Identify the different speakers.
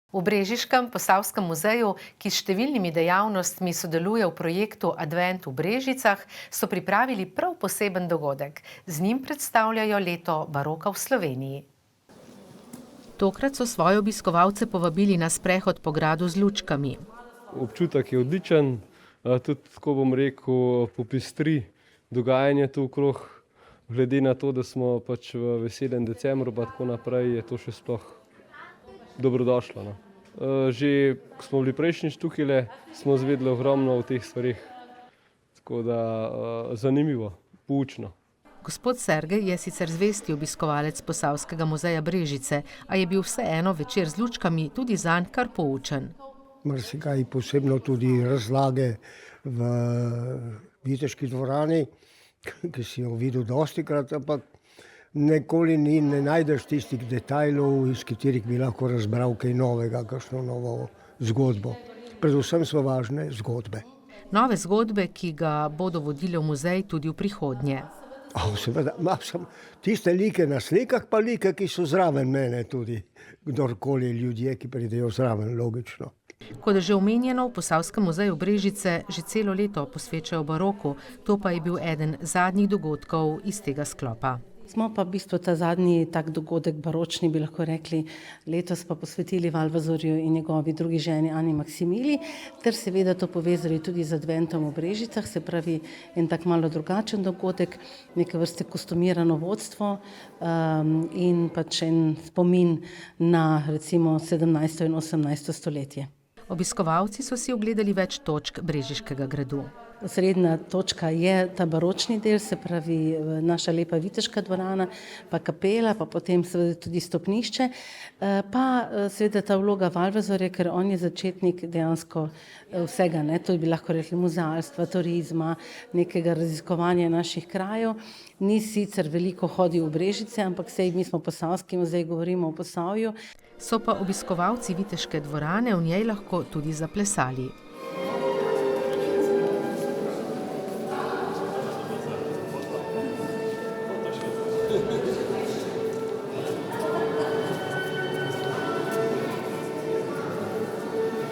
Speaker 1: V Brežiškem posavskem muzeju, ki s številnimi dejavnostmi sodeluje v projektu Advent v Brežicah, so pripravili prav poseben dogodek. Z njim predstavljajo leto baroka v Sloveniji. Tokrat so svoje obiskovalce povabili na sprehod po gradu z lučkami.
Speaker 2: Občutek je odličen, tudi, tako bom rekel, popestri dogajanje tu okrog. Glede na to, da smo pač v veselem decembru pa tako naprej, je to še sploh dobrodošlo. No. Že ko smo bili prejšnjič tukaj, smo izvedeli ogromno o teh stvareh. Tako da zanimivo, poučno.
Speaker 1: Gospod Sergej je sicer zvesti obiskovalec Posavskega muzeja Brežice, a je bil vseeno večer z lučkami tudi zanj kar poučen.
Speaker 3: Marsikaj, posebno tudi razlage v Viteški dvorani, ki si jo videl dostikrat, ampak nikoli ne najdeš tistih detajlov, iz katerih bi lahko razbral kaj novega, kakšno novo zgodbo. Predvsem so važne zgodbe.
Speaker 1: Nove zgodbe, ki ga bodo vodile v muzej tudi v prihodnje.
Speaker 3: Seveda, tiste like na slikah, pa like, ki so zraven mene tudi. Kdorkoli ljudje, ki pridejo zraven, logično.
Speaker 1: Kot je že omenjeno, v Posavskem muzeju Brežice že celo leto posvečajo baroku, to pa je bil eden zadnjih dogodkov iz tega sklopa.
Speaker 4: Smo pa v bistvu ta zadnji tak dogodek baročni, bi lahko rekli, letos pa posvetili Valvazorju in njegovi drugi ženi Ani Maksimili, ter seveda to povezali tudi z Adventom v Brežicah, se pravi en tak malo drugačen dogodek, neke vrste kostumirano vodstvo in pač en spomin na recimo 17. in 18. stoletje.
Speaker 1: Obiskovalci so si ogledali več točk Brežiškega gradu.
Speaker 4: Osrednja točka je ta baročni del, se pravi naša lepa Viteška dvorana, pa kapela, pa potem seveda tudi stopnišče, pa seveda ta vloga Valvazorja, ker on je začetnik dejansko vsega, ne? To bi lahko rekli muzealstva, turizma, nekega raziskovanja naših krajev. Ni sicer veliko hodil v Brežice, ampak sej mi smo Posavski muzej, govorimo o Posavju.
Speaker 1: So pa obiskovalci Viteške dvorane v njej lahko tudi zaplesali.